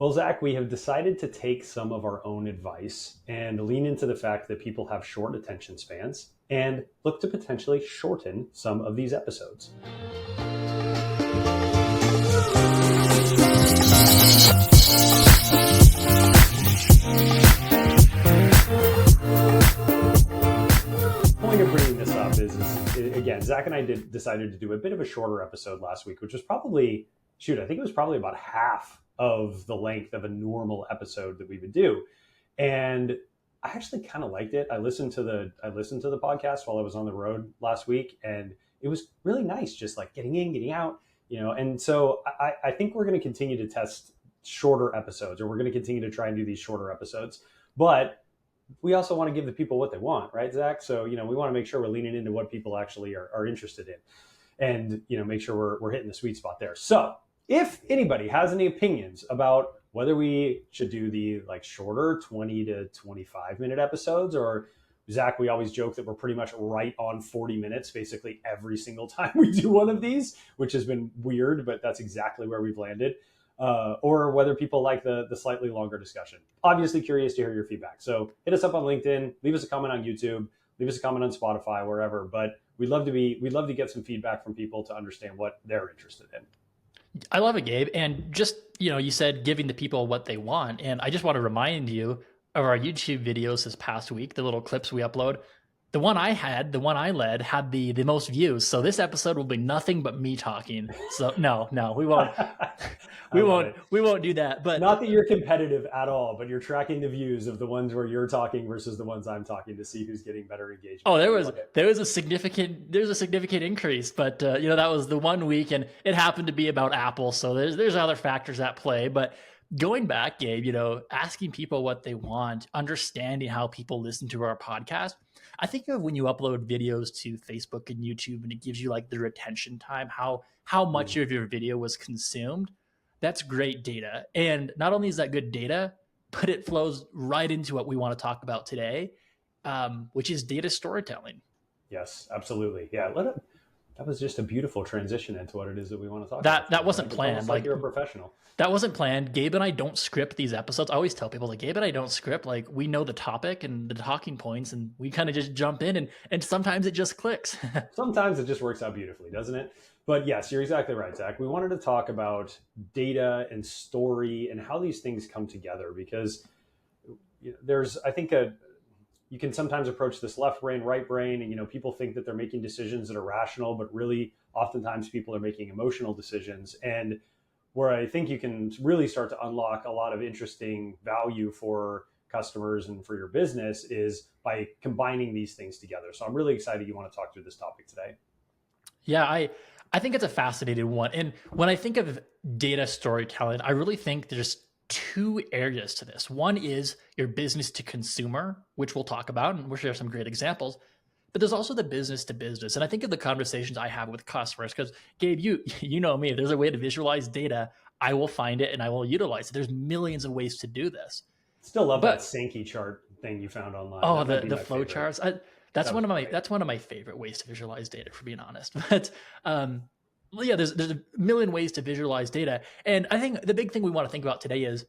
Well, Zach, we have decided to take some of our own advice and lean into the fact that people have short attention spans and look to potentially shorten some of these episodes. The point of bringing this up is again, Zach and I decided to do a bit of a shorter episode last week, which was probably, I think it was probably about half of the length of a normal episode that we would do. And I actually kind of liked it. I listened to the podcast while I was on the road last week, and it was really nice, just like getting in, getting out, And so I think we're going to continue to test shorter episodes, or we're going to continue to try and do these shorter episodes. But we also want to give the people what they want, right, Zach? So we want to make sure we're leaning into what people actually are interested in, and make sure we're hitting the sweet spot there. So if anybody has any opinions about whether we should do the shorter 20 to 25 minute episodes, or Zach, we always joke that we're pretty much right on 40 minutes basically every single time we do one of these, which has been weird, but that's exactly where we've landed. Or whether people like the slightly longer discussion. Obviously curious to hear your feedback. So hit us up on LinkedIn, leave us a comment on YouTube, leave us a comment on Spotify, wherever. But we'd love to get some feedback from people to understand what they're interested in. I love it, Gabe. And just, you said giving the people what they want. And I just want to remind you of our YouTube videos this past week, the little clips we upload. The one I led had the most views. So this episode will be nothing but me talking. So no, we won't. We won't do that. But not that you're competitive at all, but you're tracking the views of the ones where you're talking versus the ones I'm talking to see who's getting better engagement. Oh, there was a significant increase, but that was the 1 week, and it happened to be about Apple. So there's other factors at play, but going back, Gabe, asking people what they want, understanding how people listen to our podcast. I think of when you upload videos to Facebook and YouTube and it gives you the retention time, how much of your video was consumed. That's great data. And not only is that good data, but it flows right into what we want to talk about today, which is data storytelling. Yes, absolutely. Yeah. That was just a beautiful transition into what it is that we want to talk about. That wasn't planned. Like you're a professional. That wasn't planned. Gabe and I don't script these episodes. I always tell people Gabe and I don't script. We know the topic and the talking points, and we kind of just jump in, and sometimes it just clicks. Sometimes it just works out beautifully, doesn't it? But yes, you're exactly right, Zach. We wanted to talk about data and story and how these things come together, because there's, I think, you can sometimes approach this left brain, right brain, and people think that they're making decisions that are rational, but really oftentimes people are making emotional decisions. And where I think you can really start to unlock a lot of interesting value for customers and for your business is by combining these things together. So I'm really excited you want to talk through this topic today. Yeah, I think it's a fascinating one. And when I think of data storytelling, I really think there's two areas to this. One is your business to consumer, which we'll talk about, and we'll share some great examples. But there's also the business to business. And I think of the conversations I have with customers, because Gabe, you know me, if there's a way to visualize data, I will find it and I will utilize it. There's millions of ways to do this. Still love that Sankey chart thing you found online. Oh, the flow charts. That's one of my favorite ways to visualize data, for being honest. But yeah, there's a million ways to visualize data. And I think the big thing we want to think about today is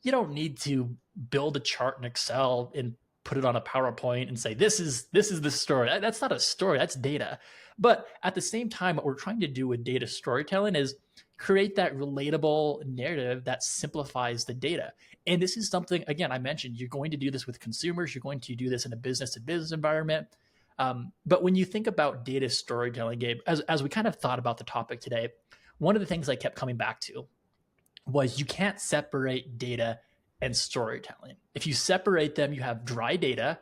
you don't need to build a chart in Excel and put it on a PowerPoint and say, this is the story. That's not a story, that's data. But at the same time, what we're trying to do with data storytelling is create that relatable narrative that simplifies the data. And this is something, again, I mentioned, you're going to do this with consumers, you're going to do this in a business to business environment. But when you think about data storytelling, Gabe, as we kind of thought about the topic today, one of the things I kept coming back to was you can't separate data and storytelling. If you separate them, you have dry data,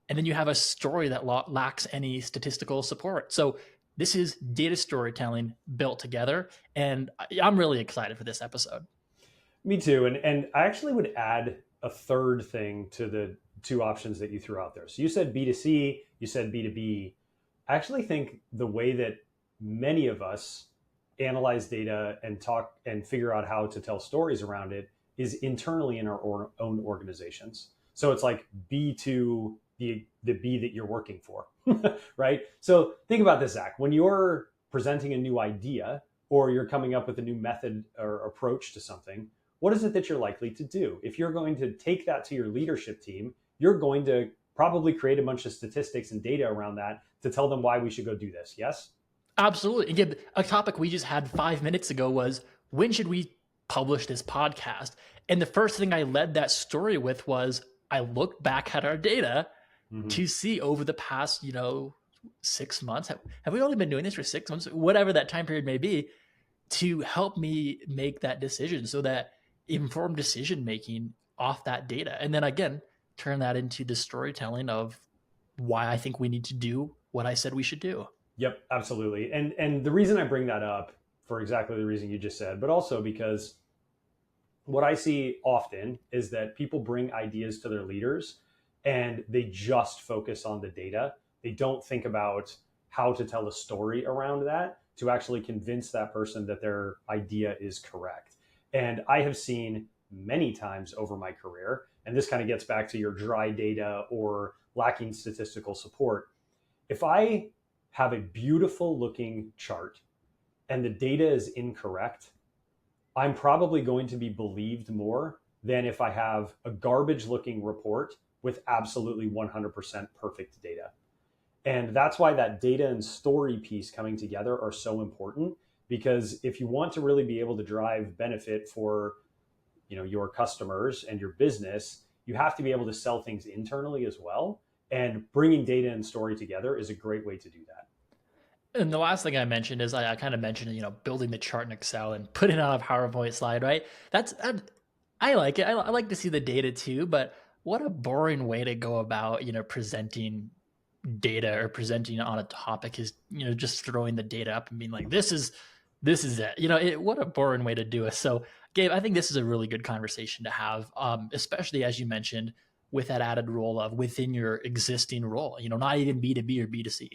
and then you have a story that lacks any statistical support. So this is data storytelling built together, and I'm really excited for this episode. Me too. And I actually would add a third thing to the two options that you threw out there. So you said B2C, you said B2B. I actually think the way that many of us analyze data and talk and figure out how to tell stories around it is internally in our own organizations. So it's like B to the B that you're working for, right? So think about this, Zach. When you're presenting a new idea or you're coming up with a new method or approach to something, what is it that you're likely to do? If you're going to take that to your leadership team, you're going to probably create a bunch of statistics and data around that to tell them why we should go do this. Yes? Absolutely. Again, a topic we just had 5 minutes ago was, when should we publish this podcast? And the first thing I led that story with was, I looked back at our data to see over the past, 6 months. Have we only been doing this for 6 months? Whatever that time period may be, to help me make that decision, so that informed decision making off that data. And then again, turn that into the storytelling of why I think we need to do what I said we should do. Yep, absolutely. And the reason I bring that up, for exactly the reason you just said, but also because what I see often is that people bring ideas to their leaders and they just focus on the data. They don't think about how to tell a story around that to actually convince that person that their idea is correct. And I have seen many times over my career, and this kind of gets back to your dry data or lacking statistical support. If I have a beautiful looking chart and the data is incorrect, I'm probably going to be believed more than if I have a garbage looking report with absolutely 100% perfect data. And that's why that data and story piece coming together are so important, because if you want to really be able to drive benefit for, your customers and your business, you have to be able to sell things internally as well. And bringing data and story together is a great way to do that. And the last thing I mentioned is, I kind of mentioned, building the chart in Excel and putting it on a PowerPoint slide, right? I like it. I like to see the data too, but what a boring way to go about, presenting data or presenting on a topic is, just throwing the data up and being like, this is it. What a boring way to do it. So Gabe, I think this is a really good conversation to have, especially as you mentioned, with that added role of within your existing role, not even B2B or B2C.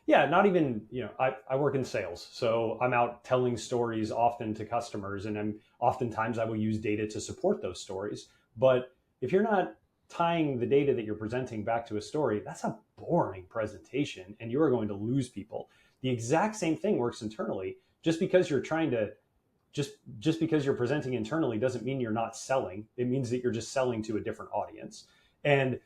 Yeah, not even, I work in sales. So I'm out telling stories often to customers, and oftentimes I will use data to support those stories. But if you're not tying the data that you're presenting back to a story, that's a boring presentation and you are going to lose people. The exact same thing works internally. Just because you're trying to just because you're presenting internally doesn't mean you're not selling. It means that you're just selling to a different audience. And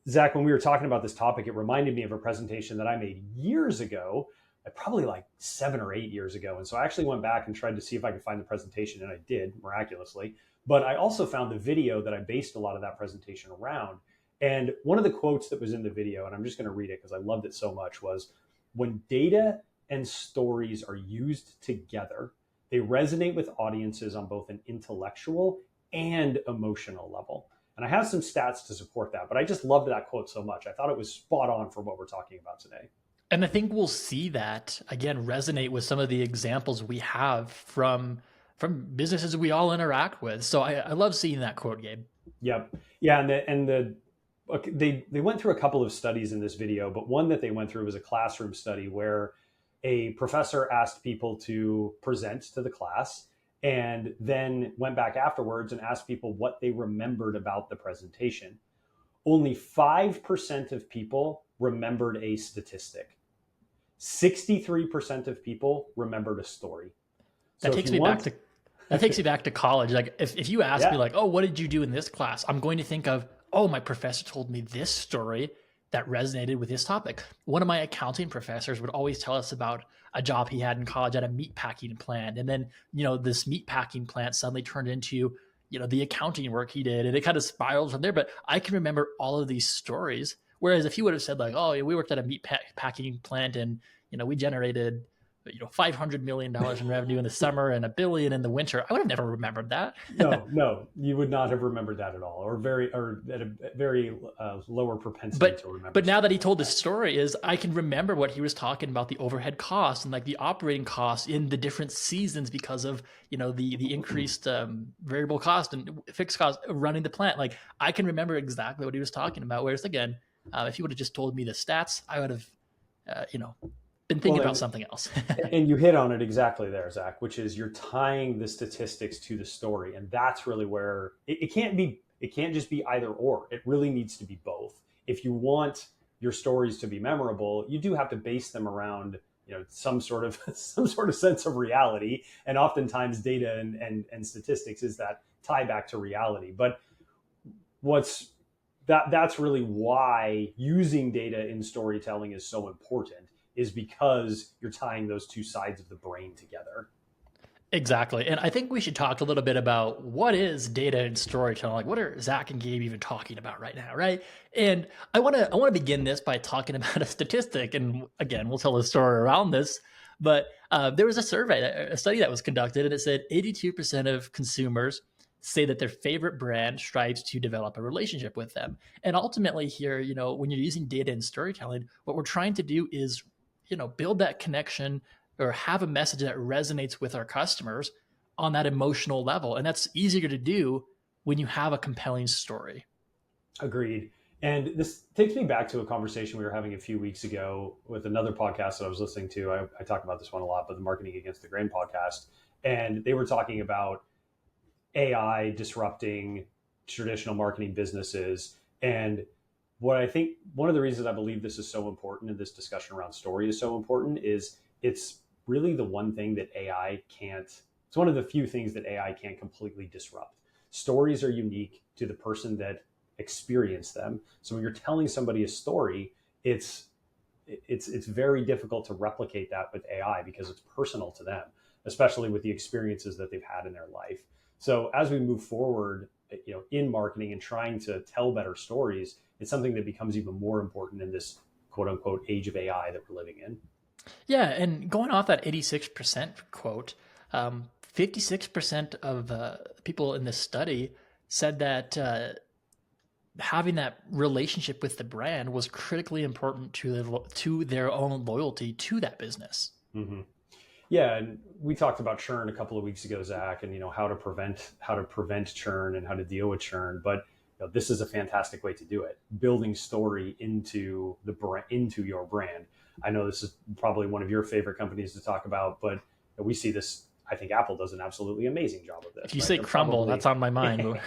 Zach, when we were talking about this topic, it reminded me of a presentation that I made years ago, probably like 7 or 8 years ago. And so I actually went back and tried to see if I could find the presentation, and I did, miraculously. But I also found the video that I based a lot of that presentation around. And one of the quotes that was in the video, and I'm just going to read it because I loved it so much, was, "When data and stories are used together, they resonate with audiences on both an intellectual and emotional level." And I have some stats to support that, but I just loved that quote so much. I thought it was spot on for what we're talking about today. And I think we'll see that again resonate with some of the examples we have from businesses we all interact with. So I love seeing that quote, Gabe. Yep. Yeah. They went through a couple of studies in this video, but one that they went through was a classroom study where a professor asked people to present to the class and then went back afterwards and asked people what they remembered about the presentation. Only 5% of people remembered a statistic. 63% of people remembered a story. That takes me back to college. Like if you ask me like, oh, what did you do in this class? I'm going to think of, oh, my professor told me this story that resonated with this topic. One of my accounting professors would always tell us about a job he had in college at a meat packing plant. And then, this meat packing plant suddenly turned into, the accounting work he did. And it kind of spiraled from there. But I can remember all of these stories. Whereas if he would have said like, oh, we worked at a meat packing plant and, we generated, $500 million in revenue in the summer and $1 billion in the winter, I would have never remembered that. No, you would not have remembered that at all, or at a very lower propensity to remember. But now that he told the story, I can remember what he was talking about, the overhead costs and like the operating costs in the different seasons because of the increased variable cost and fixed cost of running the plant. Like I can remember exactly what he was talking about. Whereas again, if he would have just told me the stats, I would have been thinking about something else. And you hit on it exactly there, Zach, which is you're tying the statistics to the story. And that's really where it can't just be either or. It really needs to be both. If you want your stories to be memorable, you do have to base them around, some sort of sense of reality. And oftentimes data and statistics is that tie back to reality. But that's really why using data in storytelling is so important, is because you're tying those two sides of the brain together. Exactly. And I think we should talk a little bit about what is data and storytelling. Like, what are Zach and Gabe even talking about right now, right? And I want to begin this by talking about a statistic. And again, we'll tell a story around this. But there was a survey, a study that was conducted, and it said 82% of consumers say that their favorite brand strives to develop a relationship with them. And ultimately, here, when you're using data and storytelling, what we're trying to do is, build that connection or have a message that resonates with our customers on that emotional level. And that's easier to do when you have a compelling story. Agreed. And this takes me back to a conversation we were having a few weeks ago with another podcast that I was listening to. I talk about this one a lot, but the Marketing Against the Grain podcast. And they were talking about AI disrupting traditional marketing businesses. And what I think one of the reasons I believe this is so important, and this discussion around story is so important, is it's really the one thing that AI can't, it's one of the few things that AI can't completely disrupt. Stories are unique to the person that experienced them. So when you're telling somebody a story, it's very difficult to replicate that with AI because it's personal to them, especially with the experiences that they've had in their life. So as we move forward, in marketing and trying to tell better stories, it's something that becomes even more important in this quote unquote age of AI that we're living in. Yeah, and going off that 86% quote, 56% of people in this study said that having that relationship with the brand was critically important to their own loyalty to that business. Mm-hmm. Yeah, and we talked about churn a couple of weeks ago, Zach, and how to prevent churn and how to deal with churn. But this is a fantastic way to do it: building story into your brand. I know this is probably one of your favorite companies to talk about, but we see this. I think Apple does an absolutely amazing job of this. If you say Crumble, that's on my mind.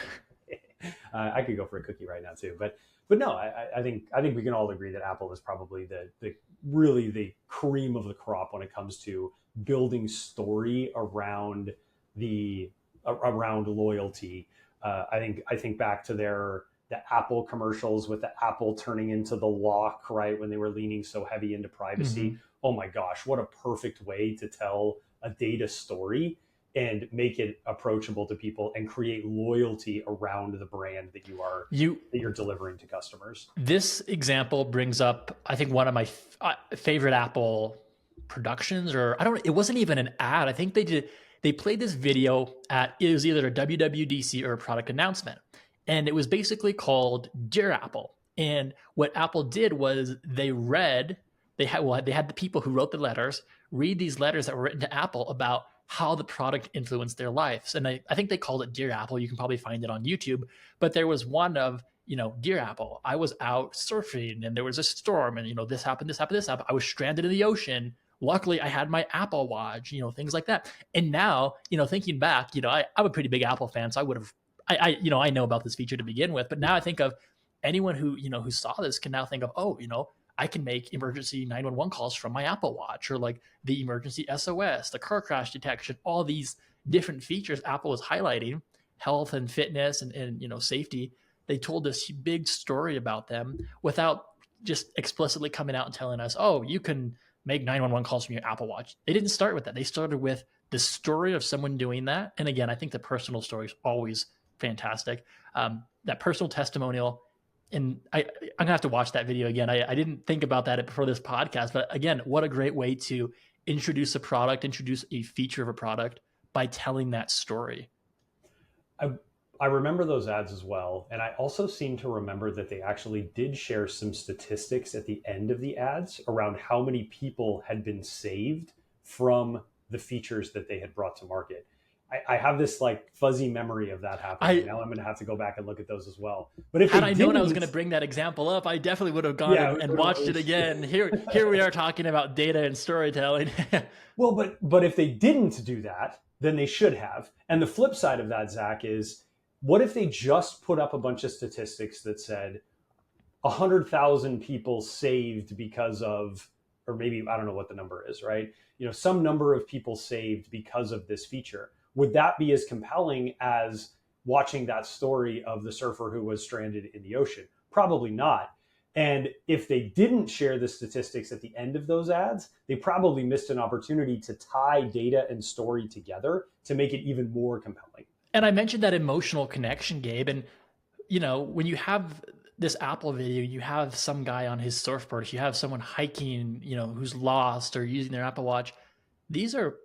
I could go for a cookie right now too, but no, I think we can all agree that Apple is probably really the cream of the crop when it comes to building story around loyalty. I think back to the Apple commercials with the Apple turning into the lock, right, when they were leaning so heavy into privacy. Mm-hmm. Oh my gosh, what a perfect way to tell a data story and make it approachable to people and create loyalty around the brand that you're delivering to customers. This example brings up, I think, one of my favorite Apple productions, it wasn't even an ad. I think they played this video it was either a WWDC or a product announcement. And it was basically called Dear Apple. And what Apple did was they had the people who wrote the letters read these letters that were written to Apple about how the product influenced their lives. And I think they called it Dear Apple. You can probably find it on YouTube. But there was one of, Dear Apple, I was out surfing and there was a storm and, this happened, this happened, this happened. I was stranded in the ocean. Luckily, I had my Apple Watch, things like that. And now, thinking back, I'm a pretty big Apple fan, so I would have, I know about this feature to begin with. But now I think of anyone who saw this can now think of, I can make emergency 911 calls from my Apple Watch, or like the emergency SOS, the car crash detection, all these different features Apple was highlighting, health and fitness and safety. They told this big story about them without just explicitly coming out and telling us, you can make 911 calls from your Apple Watch. They didn't start with that. They started with the story of someone doing that. And again, I think the personal story is always fantastic. That personal testimonial. And I'm going to have to watch that video again. I didn't think about that before this podcast, but again, what a great way to introduce a feature of a product by telling that story. I remember those ads as well. And I also seem to remember that they actually did share some statistics at the end of the ads around how many people had been saved from the features that they had brought to market. I have this like fuzzy memory of that happening. Now I'm going to have to go back and look at those as well. But if had I known I was going to bring that example up, I definitely would have gone and watched it again. Here we are talking about data and storytelling. Well, but if they didn't do that, then they should have. And the flip side of that, Zach, is what if they just put up a bunch of statistics that said 100,000 people saved because of or maybe I don't know what the number is, right? Some number of people saved because of this feature. Would that be as compelling as watching that story of the surfer who was stranded in the ocean? Probably not. And if they didn't share the statistics at the end of those ads, they probably missed an opportunity to tie data and story together to make it even more compelling. And I mentioned that emotional connection, Gabe. And, when you have this Apple video, you have some guy on his surfboard, you have someone hiking, who's lost or using their Apple Watch. These are,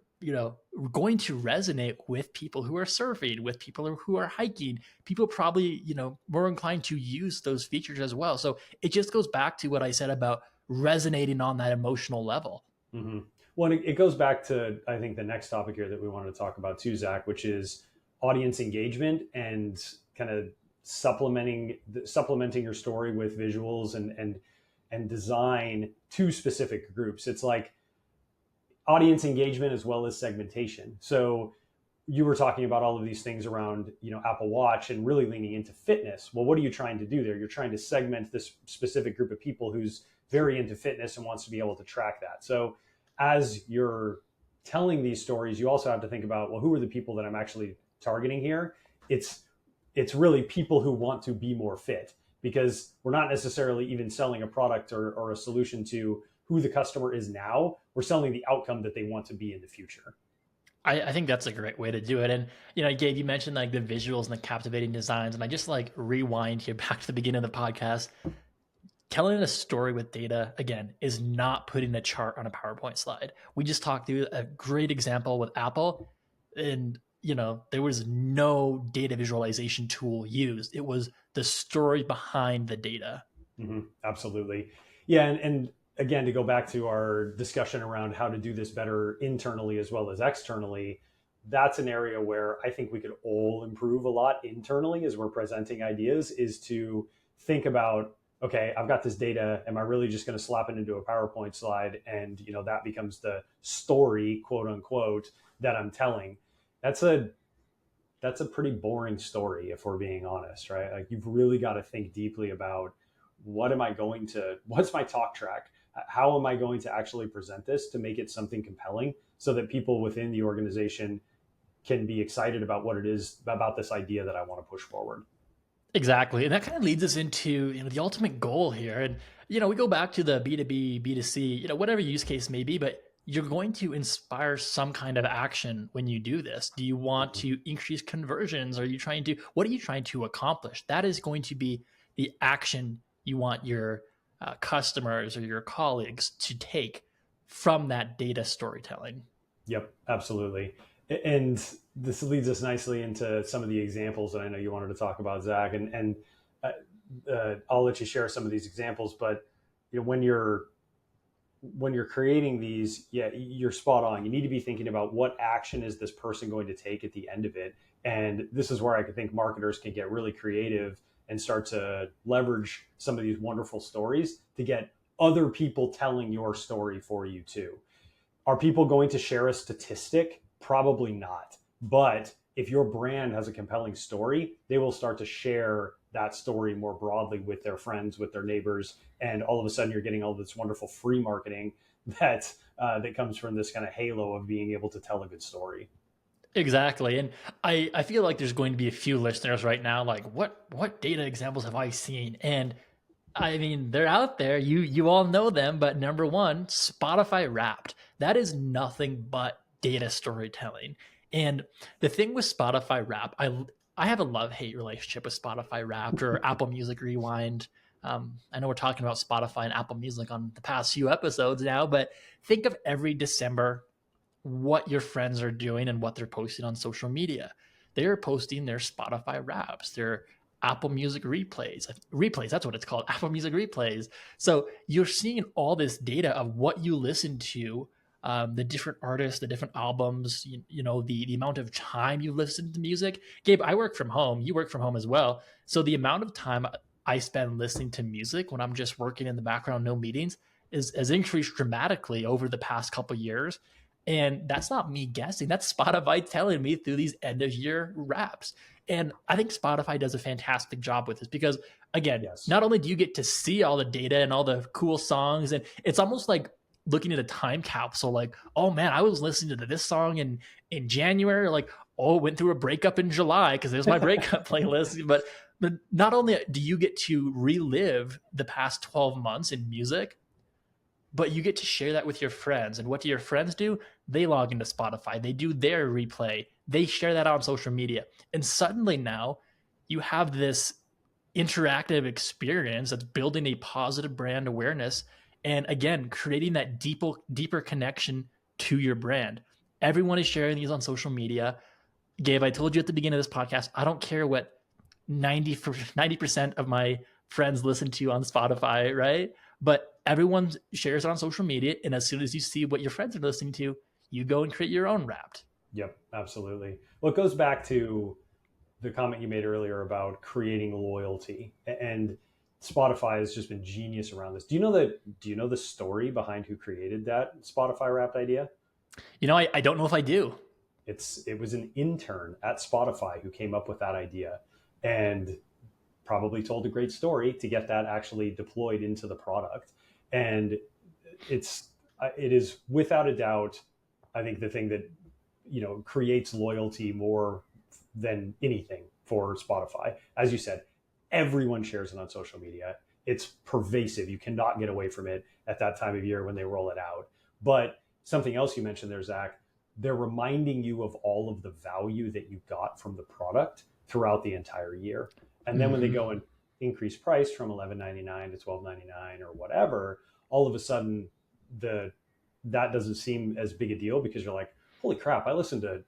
going to resonate with people who are surfing, with people who are hiking. People probably, more inclined to use those features as well. So it just goes back to what I said about resonating on that emotional level. Mm-hmm. Well, it goes back to, I think, the next topic here that we wanted to talk about too, Zach, which is audience engagement and kind of supplementing your story with visuals and design to specific groups. It's like audience engagement as well as segmentation. So you were talking about all of these things around, Apple Watch and really leaning into fitness. Well, what are you trying to do there? You're trying to segment this specific group of people who's very into fitness and wants to be able to track that. So as you're telling these stories, you also have to think about, well, who are the people that I'm actually targeting here? It's really people who want to be more fit, because we're not necessarily even selling a product or a solution to who the customer is now. We're selling the outcome that they want to be in the future. I think that's a great way to do it. And, Gabe, you mentioned like the visuals and the captivating designs. And I just like rewind here back to the beginning of the podcast. Telling a story with data, again, is not putting a chart on a PowerPoint slide. We just talked through a great example with Apple, and there was no data visualization tool used. It was the story behind the data. Mm-hmm. Absolutely. Yeah. And again, to go back to our discussion around how to do this better internally as well as externally, that's an area where I think we could all improve a lot internally as we're presenting ideas, is to think about, okay, I've got this data. Am I really just going to slap it into a PowerPoint slide? And, that becomes the story, quote unquote, that I'm telling. That's a pretty boring story, if we're being honest, right? Like, you've really got to think deeply about what's my talk track? How am I going to actually present this to make it something compelling so that people within the organization can be excited about what it is about this idea that I want to push forward? Exactly. And that kind of leads us into, the ultimate goal here. And, we go back to the B2B, B2C, whatever use case may be, but you're going to inspire some kind of action when you do this. Do you want to increase conversions? What are you trying to accomplish? That is going to be the action you want your customers or your colleagues to take from that data storytelling. Yep, absolutely. And this leads us nicely into some of the examples that I know you wanted to talk about, Zach. And I'll let you share some of these examples. But when you're creating these, yeah, you're spot on. You need to be thinking about what action is this person going to take at the end of it. And this is where I think marketers can get really creative and start to leverage some of these wonderful stories to get other people telling your story for you too. Are people going to share a statistic? Probably not. But if your brand has a compelling story, they will start to share that story more broadly with their friends, with their neighbors. And all of a sudden you're getting all this wonderful free marketing that comes from this kind of halo of being able to tell a good story. Exactly. And I feel like there's going to be a few listeners right now, like, what data examples have I seen? And I mean, they're out there. You all know them, but number one, Spotify Wrapped. That is nothing but data storytelling. And the thing with Spotify Wrapped, I have a love-hate relationship with Spotify Wrapped or Apple Music Rewind. I know we're talking about Spotify and Apple Music on the past few episodes now, but think of every December what your friends are doing and what they're posting on social media. They are posting their Spotify Wraps, their Apple Music replays. That's what it's called, Apple Music replays. So you're seeing all this data of what you listen to, the different artists, the different albums, the amount of time you listen to music. Gabe, I work from home. You work from home as well. So the amount of time I spend listening to music when I'm just working in the background, no meetings, has increased dramatically over the past couple of years. And that's not me guessing. That's Spotify telling me through these end of year wraps. And I think Spotify does a fantastic job with this because, again, Yes. Not only do you get to see all the data and all the cool songs, and it's almost like looking at a time capsule, like, oh man, I was listening to this song in January, like, oh, went through a breakup in July because there's my breakup playlist. But not only do you get to relive the past 12 months in music, but you get to share that with your friends. And what do your friends do? They log into Spotify, they do their replay, they share that on social media. And suddenly now you have this interactive experience that's building a positive brand awareness. And again, creating that deeper connection to your brand. Everyone is sharing these on social media. Gabe, I told you at the beginning of this podcast, I don't care what 90% of my friends listen to on Spotify, right? But everyone shares it on social media. And as soon as you see what your friends are listening to, you go and create your own Wrapped. Yep, absolutely. Well, it goes back to the comment you made earlier about creating loyalty, and Spotify has just been genius around this. Do you know the story behind who created that Spotify Wrapped idea? I don't know if I do. It was an intern at Spotify who came up with that idea, and probably told a great story to get that actually deployed into the product. And it is without a doubt, I think, the thing that creates loyalty more than anything for Spotify. As you said, everyone shares it on social media. It's pervasive. You cannot get away from it at that time of year when they roll it out. But something else you mentioned there, Zach, they're reminding you of all of the value that you got from the product throughout the entire year. And then when they go and increase price from $11.99 to $12.99 or whatever, all of a sudden that doesn't seem as big a deal, because you're like, holy crap, I listened to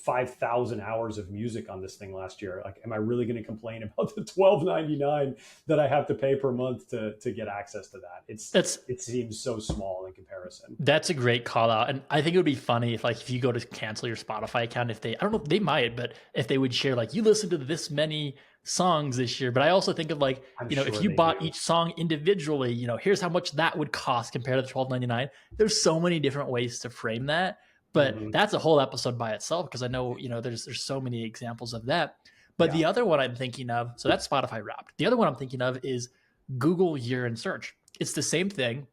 5,000 hours of music on this thing last year. Like, am I really going to complain about the $12.99 that I have to pay per month to get access to that? It seems so small in comparison. That's a great call out. And I think it would be funny if you go to cancel your Spotify account, I don't know if they might, but if they would share, like, you listen to this many songs this year. But I also think of, like, sure, if you bought each song individually, here's how much that would cost compared to the $12.99. There's so many different ways to frame that. But that's a whole episode by itself, because I know, there's so many examples of that. But the other one I'm thinking of, so that's Spotify Wrapped. The other one I'm thinking of is Google Year in Search. It's the same thing.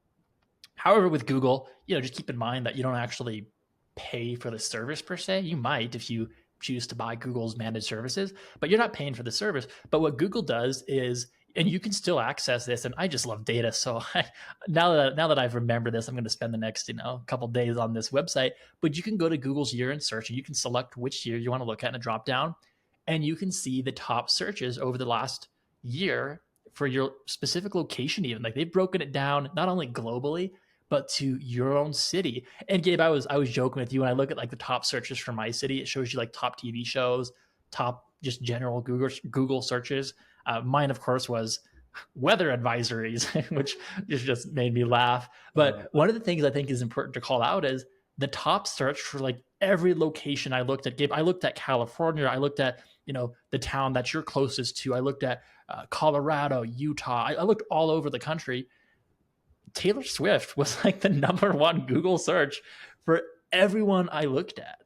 However, with Google, just keep in mind that you don't actually pay for the service per se. You might if you choose to buy Google's managed services, but you're not paying for the service. But what Google does is, and you can still access this, and I just love data. So now that I've remembered this, I'm going to spend the next couple days on this website. But you can go to Google's Year in Search, and you can select which year you want to look at in a drop down, and you can see the top searches over the last year for your specific location. Even, like, they've broken it down not only globally but to your own city. And Gabe, I was joking with you, when I look at, like, the top searches for my city, it shows you, like, top TV shows, top just general Google searches. Mine, of course, was weather advisories, which just made me laugh. But one of the things I think is important to call out is the top search for, like, every location I looked at. Gabe, I looked at California. I looked at, the town that you're closest to. I looked at Colorado, Utah. I looked all over the country. Taylor Swift was, like, the number one Google search for everyone I looked at.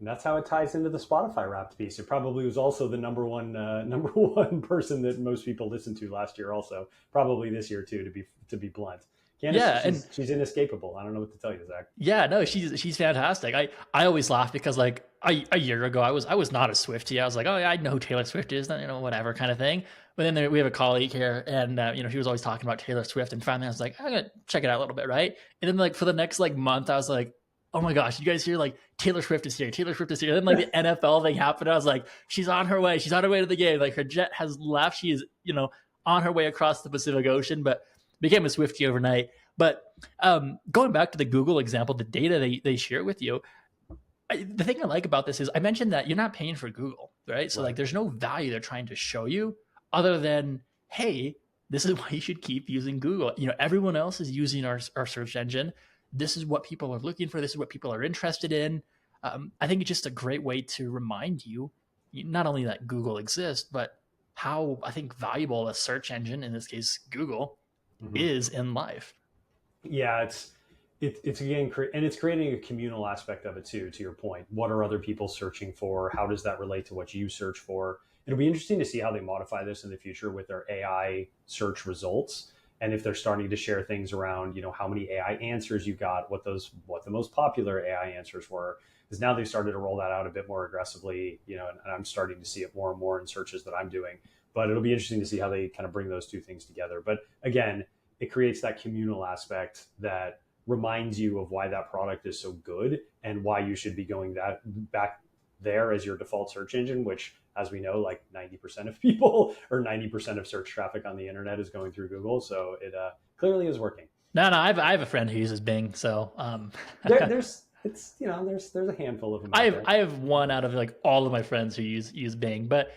That's how it ties into the Spotify Wrapped piece. It probably was also the number one person that most people listened to last year. Also, probably this year too. To be blunt, Candace, she's inescapable. I don't know what to tell you, Zach. Yeah, no, she's fantastic. I always laugh because, like, a year ago I was not a Swiftie. I was like, oh yeah, I know who Taylor Swift is, whatever kind of thing. But then we have a colleague here, and he was always talking about Taylor Swift, and finally I was like, I'm gonna check it out a little bit, right? And then, like, for the next, like, month, I was like, oh my gosh, you guys hear, like, Taylor Swift is here. Taylor Swift is here. And then, like, the NFL thing happened. I was like, she's on her way. She's on her way to the game. Like, her jet has left. She is, on her way across the Pacific Ocean, but became a Swiftie overnight. But going back to the Google example, the data they share with you, the thing I like about this is I mentioned that you're not paying for Google, right? So, like, there's no value they're trying to show you other than, hey, this is why you should keep using Google. Everyone else is using our search engine. This is what people are looking for. This is what people are interested in. I think it's just a great way to remind you not only that Google exists, but how, I think, valuable a search engine, in this case Google, is in life. Yeah, it's again, and it's creating a communal aspect of it too. To your point, what are other people searching for? How does that relate to what you search for? It'll be interesting to see how they modify this in the future with their AI search results. And if they're starting to share things around, how many AI answers you got, what the most popular AI answers were, because now they've started to roll that out a bit more aggressively, and I'm starting to see it more and more in searches that I'm doing. But it'll be interesting to see how they kind of bring those two things together. But again, it creates that communal aspect that reminds you of why that product is so good and why you should be going back there as your default search engine, which, as we know, like 90% of people or 90% of search traffic on the internet is going through Google. So it clearly is working. No, I have a friend who uses Bing, so there's a handful of them. I have one out of like all of my friends who use Bing. But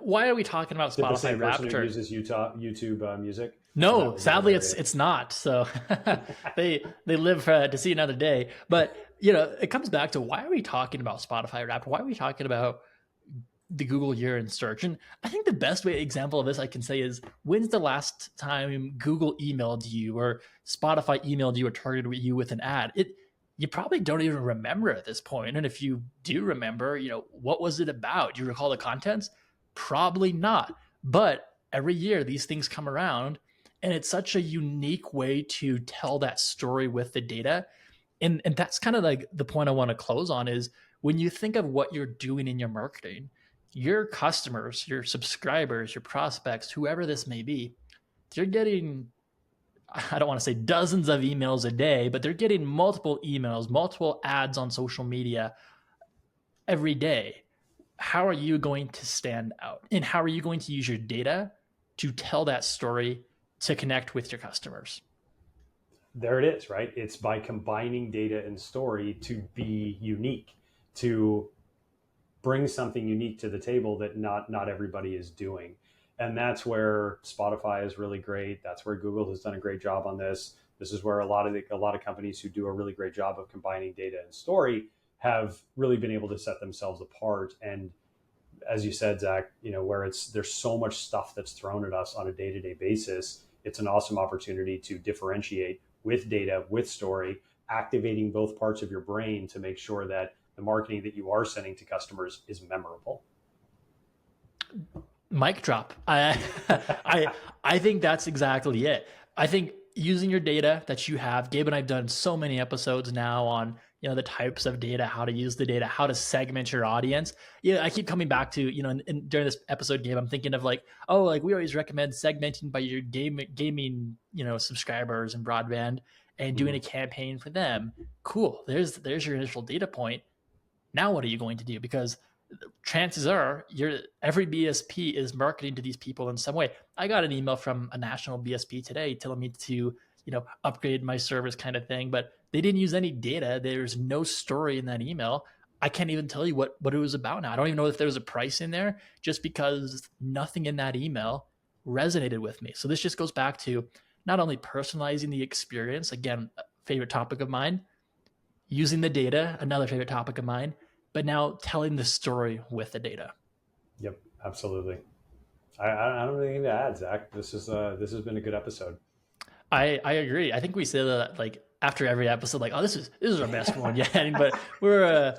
why are we talking about Spotify the same Wrapped? Person who uses YouTube Music? No, sadly it's not. So they live to see another day. But it comes back to, why are we talking about Spotify Wrapped? Why are we talking about the Google year in search? And I think the best example of this I can say is, when's the last time Google emailed you or Spotify emailed you or targeted you with an ad? You probably don't even remember at this point. And if you do remember, what was it about? Do you recall the contents? Probably not. But every year these things come around, and it's such a unique way to tell that story with the data. And that's kind of like the point I want to close on, is when you think of what you're doing in your marketing, your customers, your subscribers, your prospects, whoever this may be, they're getting, I don't want to say dozens of emails a day, but they're getting multiple emails, multiple ads on social media every day. How are you going to stand out? And how are you going to use your data to tell that story, to connect with your customers? There it is, right? It's by combining data and story to be unique, to bring something unique to the table that not everybody is doing. And that's where Spotify is really great. That's where Google has done a great job on this. This is where a lot of companies who do a really great job of combining data and story have really been able to set themselves apart. And as you said, Zach, where there's so much stuff that's thrown at us on a day-to-day basis, it's an awesome opportunity to differentiate with data, with story, activating both parts of your brain to make sure that the marketing that you are sending to customers is memorable. Mic drop. I think that's exactly it. I think using your data that you have, Gabe and I've done so many episodes now on the types of data, how to use the data, how to segment your audience. I keep coming back to and during this episode, Gabe, I'm thinking of we always recommend segmenting by your gaming subscribers and broadband, and doing a campaign for them. Cool. There's your initial data point. Now what are you going to do? Because chances are every BSP is marketing to these people in some way. I got an email from a national BSP today telling me to upgrade my service kind of thing, but they didn't use any data. There's no story in that email. I can't even tell you what it was about now. I don't even know if there's a price in there, just because nothing in that email resonated with me. So this just goes back to not only personalizing the experience, again, favorite topic of mine, using the data, another favorite topic of mine, but now telling the story with the data. Yep, absolutely. I don't have anything to add, Zach. This has been a good episode. I agree. I think we say that after every episode, oh, this is our best one yet. But we're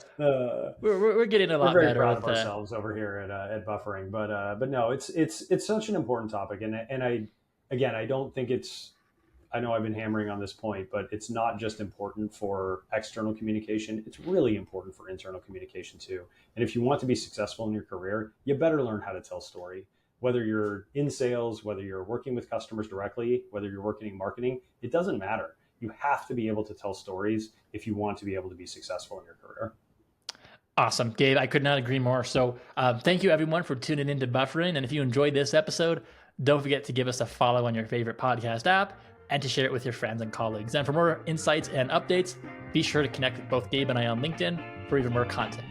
getting a lot better. We're very proud of ourselves over here at Buffering. But no, it's such an important topic, and I don't think it's. I know I've been hammering on this point, but it's not just important for external communication. It's really important for internal communication too. And if you want to be successful in your career, you better learn how to tell story. Whether you're in sales, whether you're working with customers directly, whether you're working in marketing, it doesn't matter. You have to be able to tell stories if you want to be able to be successful in your career. Awesome, Gabe. I could not agree more. So thank you everyone for tuning into Buffering. And if you enjoyed this episode, don't forget to give us a follow on your favorite podcast app, and to share it with your friends and colleagues. And for more insights and updates, be sure to connect with both Gabe and I on LinkedIn for even more content.